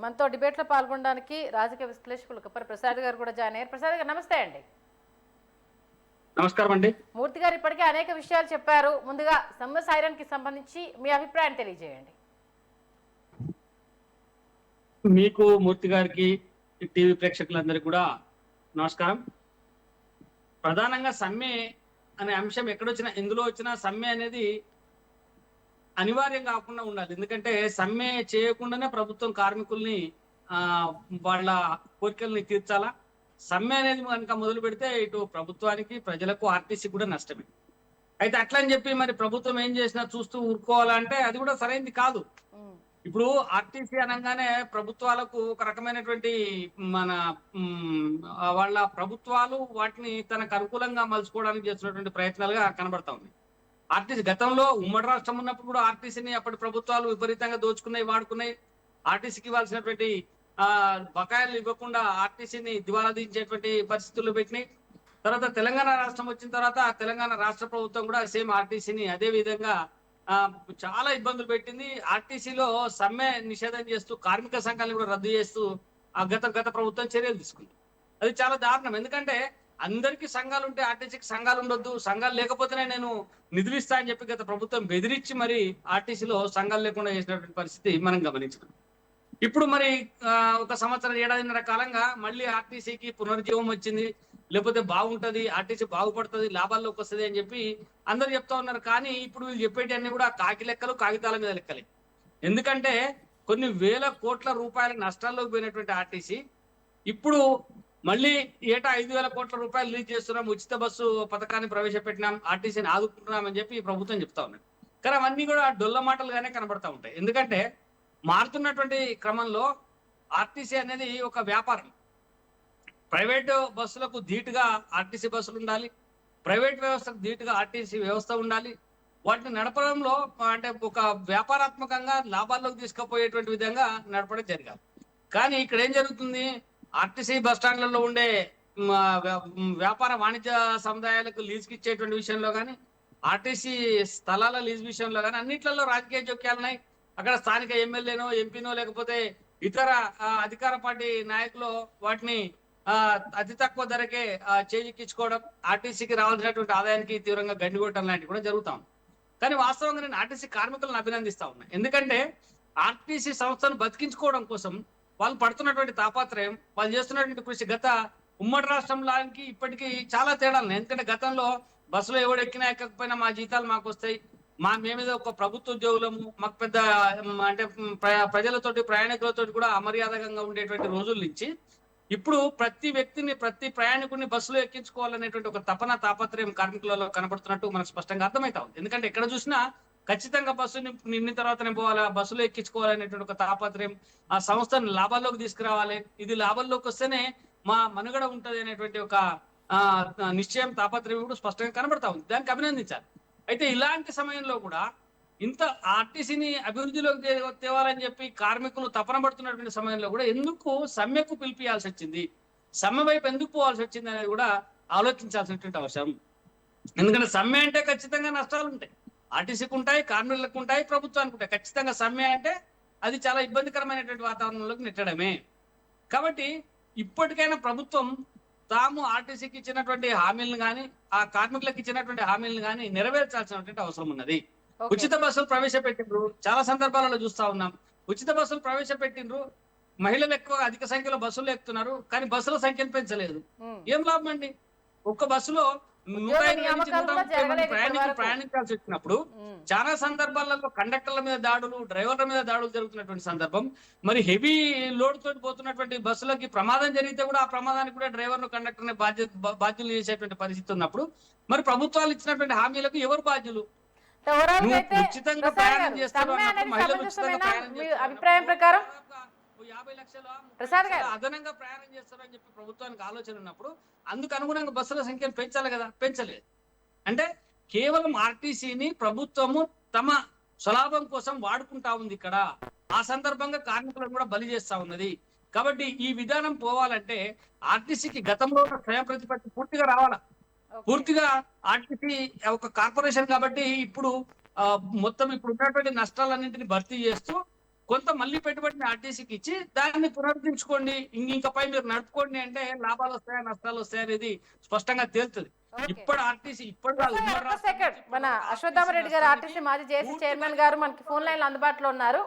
మనతో డిబేట్లో పాల్గొనడానికి రాజకీయ విశ్లేషకులు కప్పర్ ప్రసాద్ గారు కూడా జాయిన్ అయ్యారు. ప్రసాద్ గారు నమస్తే అండి. నమస్కారం అండి. మూర్తి గారు ఇప్పటికే అనేక విషయాలు చెప్పారు. ముందుగా సమ్మె సైరన్ కి సంబంధించి మీ అభిప్రాయం తెలియజేయండి. మీకు, మూర్తి గారికి, టీవీ ప్రేక్షకులందరికీ కూడా నమస్కారం. ప్రధానంగా సమ్మె అనే అంశం ఎక్కడొచ్చినా, ఎందులో వచ్చినా సమ్మె అనేది అనివార్యం కాకుండా ఉండాలి. ఎందుకంటే సమ్మె చేయకుండానే ప్రభుత్వం కార్మికుల్ని వాళ్ళ కోరికల్ని తీర్చాలా. సమ్మె అనేది కనుక మొదలు పెడితే ఇటు ప్రభుత్వానికి, ప్రజలకు, ఆర్టీసీ కూడా నష్టమే. అయితే అట్లా అని చెప్పి మరి ప్రభుత్వం ఏం చేసినా చూస్తూ ఊరుకోవాలంటే అది కూడా సరైనది కాదు. ఇప్పుడు ఆర్టీసీ అనగానే ప్రభుత్వాలకు ఒక రకమైనటువంటి మన వాళ్ళ ప్రభుత్వాలు వాటిని తనకు అనుకూలంగా మలుచుకోవడానికి చేస్తున్నటువంటి ప్రయత్నాలుగా కనబడతా ఉంది. ఆర్టీసీ గతంలో ఉమ్మడి రాష్ట్రం ఉన్నప్పుడు కూడా ఆర్టీసీని అప్పటి ప్రభుత్వాలు విపరీతంగా దోచుకున్నాయి, వాడుకున్నాయి. ఆర్టీసీకి ఇవ్వాల్సినటువంటి బకాయిలు ఇవ్వకుండా ఆర్టీసీని దివాలా దించేటువంటి పరిస్థితుల్లో పెట్టినాయి. తర్వాత తెలంగాణ రాష్ట్రం వచ్చిన తర్వాత తెలంగాణ రాష్ట్ర ప్రభుత్వం కూడా సేమ్ ఆర్టీసీని అదే విధంగా చాలా ఇబ్బందులు పెట్టింది. ఆర్టీసీలో సమ్మె నిషేధం చేస్తూ కార్మిక సంఘాలను కూడా రద్దు చేస్తూ గత ప్రభుత్వం చర్యలు తీసుకుంది. అది చాలా దారుణం. ఎందుకంటే అందరికీ సంఘాలు ఉంటే ఆర్టీసీకి సంఘాలు ఉండొద్దు, సంఘాలు లేకపోతేనే నేను నిధులు ఇస్తా అని చెప్పి గత ప్రభుత్వం బెదిరించి మరి ఆర్టీసీలో సంఘాలు లేకుండా చేసినటువంటి పరిస్థితి మనం గమనించాం. ఇప్పుడు మరి ఒక సంవత్సరం, ఏడాదిన్నర కాలంగా మళ్ళీ ఆర్టీసీకి పునర్జీవం వచ్చింది, లేకపోతే బాగుంటది, ఆర్టీసీ బాగుపడుతుంది, లాభాల్లోకి వస్తుంది అని చెప్పి అందరు చెప్తా ఉన్నారు. కానీ ఇప్పుడు వీళ్ళు చెప్పేటి కూడా కాకి లెక్కలు, కాగితాల మీద లెక్కలే. ఎందుకంటే కొన్ని వేల కోట్ల రూపాయల నష్టాల్లోకి పోయినటువంటి ఆర్టీసీ ఇప్పుడు మళ్ళీ ఏటా 5,000 కోట్ల రూపాయలు రిలీజ్ చేస్తున్నాం, ఉచిత బస్సు పథకాన్ని ప్రవేశపెట్టినాం, ఆర్టీసీని ఆదుకుంటున్నాం అని చెప్పి ప్రభుత్వం చెప్తా ఉన్నాయి. కానీ అవన్నీ కూడా డొల్ల మాటలుగానే కనబడతా ఉంటాయి. ఎందుకంటే మారుతున్నటువంటి క్రమంలో ఆర్టీసీ అనేది ఒక వ్యాపారం. ప్రైవేటు బస్సులకు ధీటుగా ఆర్టీసీ బస్సులు ఉండాలి, ప్రైవేట్ వ్యవస్థకు ధీటుగా ఆర్టీసీ వ్యవస్థ ఉండాలి. వాటిని నడపడంలో అంటే ఒక వ్యాపారాత్మకంగా లాభాల్లోకి తీసుకుపోయేటువంటి విధంగా నడపడం జరగాలి. కానీ ఇక్కడ ఏం జరుగుతుంది, ఆర్టీసీ బస్ స్టాండ్లలో ఉండే వ్యాపార వాణిజ్య సముదాయాలకు లీజుకి ఇచ్చేటువంటి విషయంలో కానీ, ఆర్టీసీ స్థలాల లీజు విషయంలో కానీ అన్నిట్లలో రాజకీయ జోక్యాలున్నాయి. అక్కడ స్థానిక ఎమ్మెల్యేనో, ఎంపీనో, లేకపోతే ఇతర అధికార పార్టీ నాయకులు వాటిని అతి తక్కువ ధరకే చేజిక్కించుకోవడం, ఆర్టీసీకి రావాల్సినటువంటి ఆదాయానికి తీవ్రంగా గండి కొట్టడం లాంటివి కూడా జరుగుతాం. కానీ వాస్తవంగా నేను ఆర్టీసీ కార్మికులను అభినందిస్తా ఉన్నా. ఎందుకంటే ఆర్టీసీ సంస్థను బతికించుకోవడం కోసం వాళ్ళు పడుతున్నటువంటి తాపత్రయం, వాళ్ళు చేస్తున్నటువంటి కృషి గత ఉమ్మడి రాష్ట్రంలోకి ఇప్పటికీ చాలా తేడాలు. ఎందుకంటే గతంలో బస్సులో ఎవడు ఎక్కినా ఎక్కకపోయినా మా జీతాలు మాకు వస్తాయి, మేమేదో ఒక ప్రభుత్వ ఉద్యోగులము, మాకు పెద్ద అంటే ప్రజలతోటి, ప్రయాణికులతోటి కూడా అమర్యాదకంగా ఉండేటువంటి రోజుల నుంచి ఇప్పుడు ప్రతి వ్యక్తిని, ప్రతి ప్రయాణికుడిని బస్సులో ఎక్కించుకోవాలనేటువంటి ఒక తాపత్రయం కార్మికులలో కనబడుతున్నట్టు మనకు స్పష్టంగా అర్థమవుతా ఉంది. ఎందుకంటే ఎక్కడ చూసినా ఖచ్చితంగా బస్సు నిన్న తర్వాతనే పోవాలా, బస్సులో ఎక్కించుకోవాలనేటువంటి ఒక తాపత్రయం, ఆ సంస్థను లాభాల్లోకి తీసుకురావాలి, ఇది లాభాల్లోకి వస్తేనే మా మనుగడ ఉంటది అనేటువంటి ఒక నిశ్చయం, తాపత్రయం కూడా స్పష్టంగా కనబడతా ఉంది. దానికి అభినందించాలి. అయితే ఇలాంటి సమయంలో కూడా ఇంత ఆర్టీసీని అభివృద్ధిలోకి తేవాలని చెప్పి కార్మికులు తపన పడుతున్నటువంటి సమయంలో కూడా ఎందుకు సమ్మెకు పిలిపియాల్సి వచ్చింది, సమ్మె వైపు ఎందుకు పోవాల్సి వచ్చింది అనేది కూడా ఆలోచించాల్సినటువంటి అవసరం. ఎందుకంటే సమ్మె అంటే ఖచ్చితంగా నష్టాలు ఉంటాయి, ఆర్టీసీకి ఉంటాయి, కార్మికులకు ఉంటాయి, ప్రభుత్వానికి ఉంటాయి. ఖచ్చితంగా సమ్మె అంటే అది చాలా ఇబ్బందికరమైనటువంటి వాతావరణంలోకి నెట్టడమే. కాబట్టి ఇప్పటికైనా ప్రభుత్వం తాము ఆర్టీసీకి ఇచ్చినటువంటి హామీలను కానీ, ఆ కార్మికులకు ఇచ్చినటువంటి హామీలను కానీ నెరవేర్చాల్సినటువంటి అవసరం ఉన్నది. ఉచిత బస్సులు ప్రవేశపెట్టిండ్రు, చాలా సందర్భాలలో చూస్తా ఉన్నాం. ఉచిత బస్సులు ప్రవేశపెట్టిండ్రు, మహిళలు ఎక్కువ అధిక సంఖ్యలో బస్సులు ఎక్కుతున్నారు, కానీ బస్సుల సంఖ్యను పెంచలేదు. ఏం లాభం అండి? ఒక్క బస్సులో 150 నుంచి 130 మంది ప్రయాణికులు ప్రయాణించాల్సి వచ్చినప్పుడు చాలా సందర్భాలలో కండక్టర్ల మీద దాడులు, డ్రైవర్ల మీద దాడులు జరుగుతున్నటువంటి సందర్భం. మరి హెవీ లోడ్ తోటి పోతున్నటువంటి బస్సులకి ప్రమాదం జరిగితే కూడా ఆ ప్రమాదానికి కూడా డ్రైవర్ను, కండక్టర్ని బాధ్యులు చేసేటువంటి పరిస్థితి ఉన్నప్పుడు మరి ప్రభుత్వాలు ఇచ్చినటువంటి హామీలకు ఎవరు బాధ్యులు? ఉచితంగా ప్రయాణం చేస్తారు, మహిళలు ఉచితంగా ప్రయాణం చేస్తారు, అభిప్రాయం ప్రకారం 50 లక్షల అదనంగా ప్రయాణం చేస్తారని చెప్పి ప్రభుత్వానికి ఆలోచన ఉన్నప్పుడు అందుకు అనుగుణంగా బస్సుల సంఖ్యను పెంచాలి కదా, పెంచలేదు. అంటే కేవలం ఆర్టీసీని ప్రభుత్వము తమ స్వలాభం కోసం వాడుకుంటా ఉంది ఇక్కడ. ఆ సందర్భంగా కార్మికులను కూడా బలి చేస్తా ఉన్నది. కాబట్టి ఈ విధానం పోవాలంటే ఆర్టీసీకి గతంలో స్వయం ప్రతిపత్తి పూర్తిగా రావాలా. పూర్తిగా ఆర్టీసీ ఒక కార్పొరేషన్ కాబట్టి ఇప్పుడు మొత్తం ఇప్పుడు ఉన్నటువంటి నష్టాలన్నింటినీ భర్తీ చేస్తూ కొంత మళ్ళీ పెట్టుబడిని ఆర్టీసీకి ఇచ్చి దాన్ని పునరుద్ధరించుకోండి, ఇంకపై మీరు నడుపుకోండి అంటే లాభాలు వస్తాయా నష్టాలు వస్తాయా అనేది స్పష్టంగా తేలుతుంది. Okay. ఇప్పుడు ఆర్టీసీ ఇప్పుడు కాదు, ఉమ్మడి ఒక్క రాష్ట్రం సెకండ్, నుంచి మన ఇప్పుడు అశ్వత్థామరెడ్డి గారు రాష్ట్రానికి ఆర్టీసీ మాజీ జేసీ చైర్మన్ గారు మనకి ఫోన్ లైన్ అందుబాటులో ఉన్నారు.